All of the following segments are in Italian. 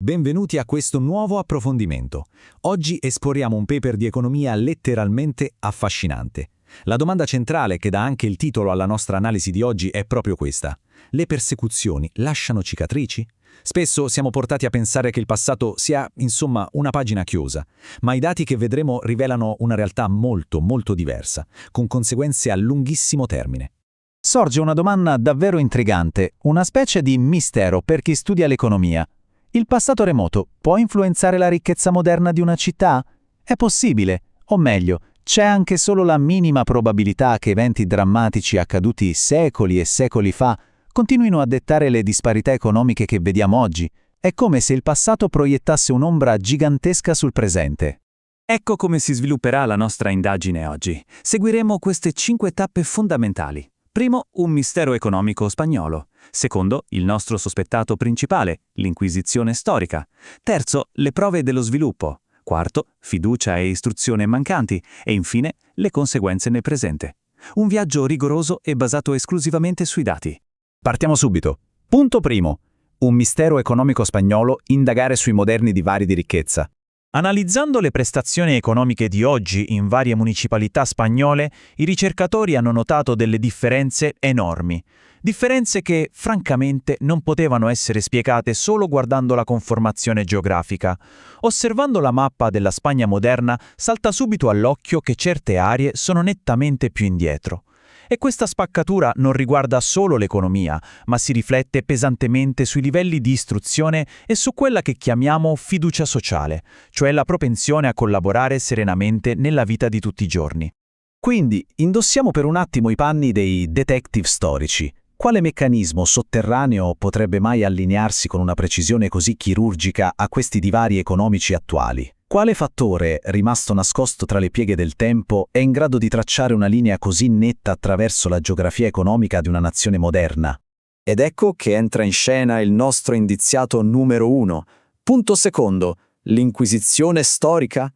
Benvenuti a questo nuovo approfondimento. Oggi esploriamo un paper di economia letteralmente affascinante. La domanda centrale che dà anche il titolo alla nostra analisi di oggi è proprio questa. Le persecuzioni lasciano cicatrici? Spesso siamo portati a pensare che il passato sia, insomma, una pagina chiusa, ma i dati che vedremo rivelano una realtà molto diversa, con conseguenze a lunghissimo termine. Sorge una domanda davvero intrigante, una specie di mistero per chi studia l'economia. Il passato remoto può influenzare la ricchezza moderna di una città? È possibile, o meglio, c'è anche solo la minima probabilità che eventi drammatici accaduti secoli e secoli fa continuino a dettare le disparità economiche che vediamo oggi. È come se il passato proiettasse un'ombra gigantesca sul presente. Ecco come si svilupperà la nostra indagine oggi. Seguiremo queste 5 tappe fondamentali. Primo, un mistero economico spagnolo. Secondo, il nostro sospettato principale, l'Inquisizione storica. Terzo, le prove dello sviluppo. Quarto, fiducia e istruzione mancanti. E infine, le conseguenze nel presente. Un viaggio rigoroso e basato esclusivamente sui dati. Partiamo subito. Punto primo. Un mistero economico spagnolo, indagare sui moderni divari di ricchezza. Analizzando le prestazioni economiche di oggi in varie municipalità spagnole, i ricercatori hanno notato delle differenze enormi. Differenze che, francamente, non potevano essere spiegate solo guardando la conformazione geografica. Osservando la mappa della Spagna moderna, salta subito all'occhio che certe aree sono nettamente più indietro. E questa spaccatura non riguarda solo l'economia, ma si riflette pesantemente sui livelli di istruzione e su quella che chiamiamo fiducia sociale, cioè la propensione a collaborare serenamente nella vita di tutti i giorni. Quindi, indossiamo per un attimo i panni dei detective storici. Quale meccanismo sotterraneo potrebbe mai allinearsi con una precisione così chirurgica a questi divari economici attuali? Quale fattore, rimasto nascosto tra le pieghe del tempo, è in grado di tracciare una linea così netta attraverso la geografia economica di una nazione moderna? Ed ecco che entra in scena il nostro indiziato numero 1. Punto secondo, l'Inquisizione storica.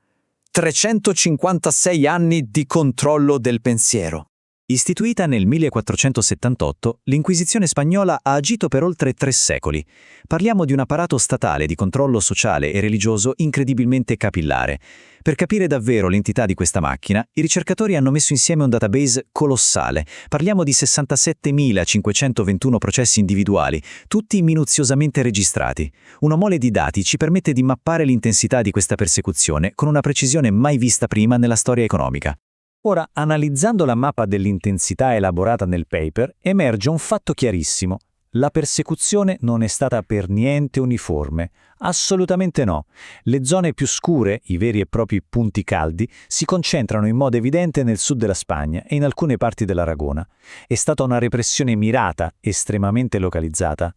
356 anni di controllo del pensiero. Istituita nel 1478, l'Inquisizione spagnola ha agito per oltre 3 secoli. Parliamo di un apparato statale di controllo sociale e religioso incredibilmente capillare. Per capire davvero l'entità di questa macchina, i ricercatori hanno messo insieme un database colossale. Parliamo di 67.521 processi individuali, tutti minuziosamente registrati. Una mole di dati ci permette di mappare l'intensità di questa persecuzione con una precisione mai vista prima nella storia economica. Ora, analizzando la mappa dell'intensità elaborata nel paper, emerge un fatto chiarissimo. La persecuzione non è stata per niente uniforme. Assolutamente no. Le zone più scure, i veri e propri punti caldi, si concentrano in modo evidente nel sud della Spagna e in alcune parti dell'Aragona. È stata una repressione mirata, estremamente localizzata.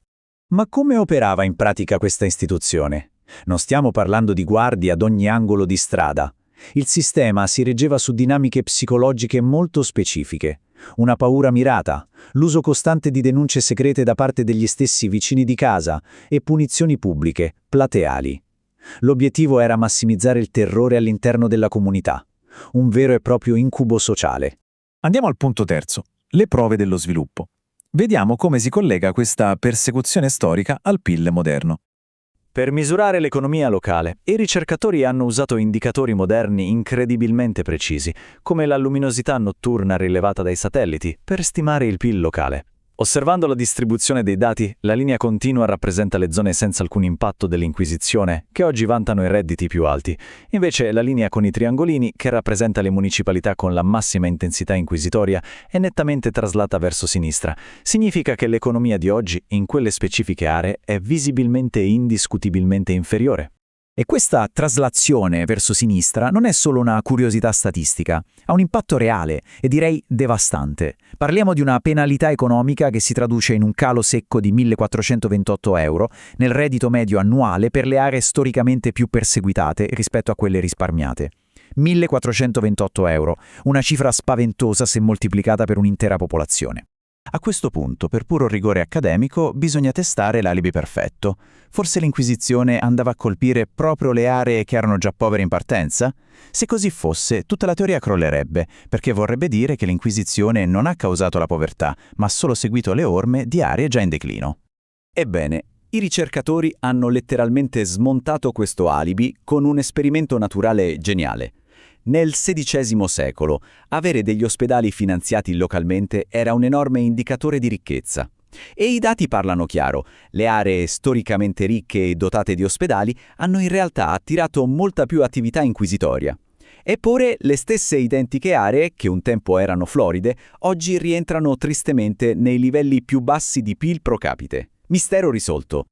Ma come operava in pratica questa istituzione? Non stiamo parlando di guardie ad ogni angolo di strada. Il sistema si reggeva su dinamiche psicologiche molto specifiche. Una paura mirata, l'uso costante di denunce segrete da parte degli stessi vicini di casa e punizioni pubbliche, plateali. L'obiettivo era massimizzare il terrore all'interno della comunità. Un vero e proprio incubo sociale. Andiamo al punto terzo, le prove dello sviluppo. Vediamo come si collega questa persecuzione storica al PIL moderno. Per misurare l'economia locale, i ricercatori hanno usato indicatori moderni incredibilmente precisi, come la luminosità notturna rilevata dai satelliti, per stimare il PIL locale. Osservando la distribuzione dei dati, la linea continua rappresenta le zone senza alcun impatto dell'Inquisizione, che oggi vantano i redditi più alti. Invece la linea con i triangolini, che rappresenta le municipalità con la massima intensità inquisitoria, è nettamente traslata verso sinistra. Significa che l'economia di oggi, in quelle specifiche aree, è visibilmente e indiscutibilmente inferiore. E questa traslazione verso sinistra non è solo una curiosità statistica, ha un impatto reale e direi devastante. Parliamo di una penalità economica che si traduce in un calo secco di 1.428 euro nel reddito medio annuale per le aree storicamente più perseguitate rispetto a quelle risparmiate. 1.428 euro, una cifra spaventosa se moltiplicata per un'intera popolazione. A questo punto, per puro rigore accademico, bisogna testare l'alibi perfetto. Forse l'Inquisizione andava a colpire proprio le aree che erano già povere in partenza? Se così fosse, tutta la teoria crollerebbe, perché vorrebbe dire che l'Inquisizione non ha causato la povertà, ma ha solo seguito le orme di aree già in declino. Ebbene, I ricercatori hanno letteralmente smontato questo alibi con un esperimento naturale geniale. Nel XVI secolo, avere degli ospedali finanziati localmente era un enorme indicatore di ricchezza. E i dati parlano chiaro: le aree storicamente ricche e dotate di ospedali hanno in realtà attirato molta più attività inquisitoria. Eppure le stesse identiche aree, che un tempo erano floride, oggi rientrano tristemente nei livelli più bassi di PIL pro capite. Mistero risolto.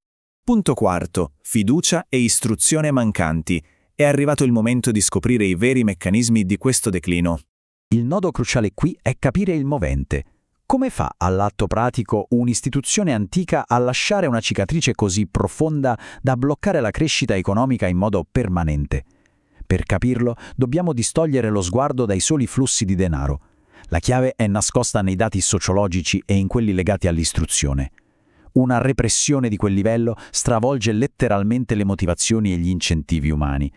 Punto quarto. Fiducia e istruzione mancanti. È arrivato il momento di scoprire i veri meccanismi di questo declino. Il nodo cruciale qui è capire il movente. Come fa all'atto pratico un'istituzione antica a lasciare una cicatrice così profonda da bloccare la crescita economica in modo permanente? Per capirlo, dobbiamo distogliere lo sguardo dai soli flussi di denaro. La chiave è nascosta nei dati sociologici e in quelli legati all'istruzione. Una repressione di quel livello stravolge letteralmente le motivazioni e gli incentivi umani.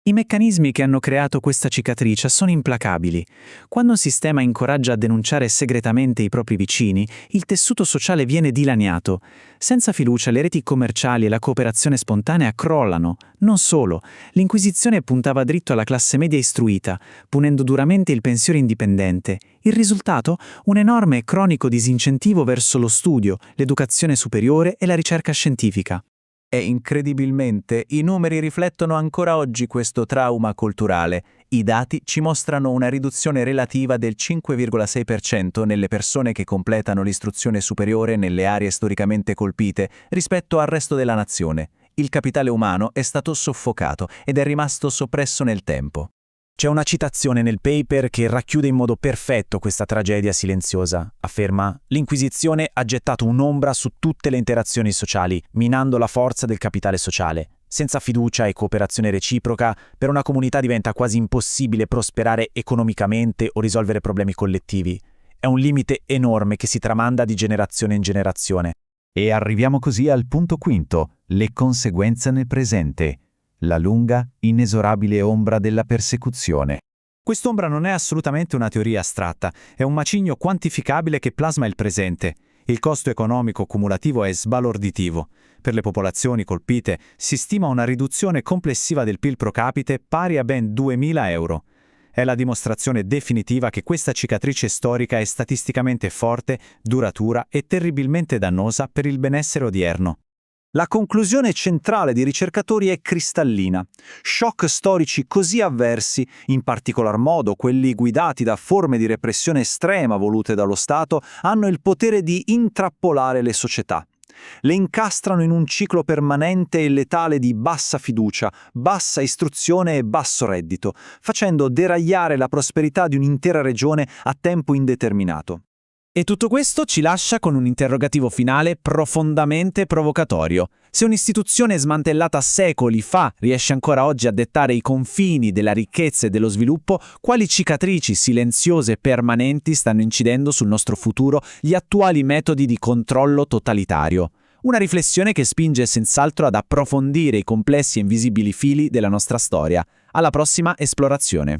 I meccanismi che hanno creato questa cicatrice sono implacabili. Quando un sistema incoraggia a denunciare segretamente i propri vicini, il tessuto sociale viene dilaniato. Senza fiducia le reti commerciali e la cooperazione spontanea crollano. Non solo, l'Inquisizione puntava dritto alla classe media istruita, punendo duramente il pensiero indipendente. Il risultato? Un enorme e cronico disincentivo verso lo studio, l'educazione superiore e la ricerca scientifica. E incredibilmente i numeri riflettono ancora oggi questo trauma culturale. I dati ci mostrano una riduzione relativa del 5,6% nelle persone che completano l'istruzione superiore nelle aree storicamente colpite rispetto al resto della nazione. Il capitale umano è stato soffocato ed è rimasto soppresso nel tempo. C'è una citazione nel paper che racchiude in modo perfetto questa tragedia silenziosa. Afferma: «L'Inquisizione ha gettato un'ombra su tutte le interazioni sociali, minando la forza del capitale sociale. Senza fiducia e cooperazione reciproca, per una comunità diventa quasi impossibile prosperare economicamente o risolvere problemi collettivi. È un limite enorme che si tramanda di generazione in generazione». E arriviamo così al punto quinto: le conseguenze nel presente. La lunga, inesorabile ombra della persecuzione. Quest'ombra non è assolutamente una teoria astratta, è un macigno quantificabile che plasma il presente. Il costo economico cumulativo è sbalorditivo. Per le popolazioni colpite si stima una riduzione complessiva del PIL pro capite pari a ben 2.000 euro. È la dimostrazione definitiva che questa cicatrice storica è statisticamente forte, duratura e terribilmente dannosa per il benessere odierno. La conclusione centrale dei ricercatori è cristallina. Shock storici così avversi, in particolar modo quelli guidati da forme di repressione estrema volute dallo Stato, hanno il potere di intrappolare le società. Le incastrano in un ciclo permanente e letale di bassa fiducia, bassa istruzione e basso reddito, facendo deragliare la prosperità di un'intera regione a tempo indeterminato. E tutto questo ci lascia con un interrogativo finale profondamente provocatorio. Se un'istituzione smantellata secoli fa riesce ancora oggi a dettare i confini della ricchezza e dello sviluppo, quali cicatrici silenziose e permanenti stanno incidendo sul nostro futuro gli attuali metodi di controllo totalitario? Una riflessione che spinge senz'altro ad approfondire i complessi e invisibili fili della nostra storia. Alla prossima esplorazione.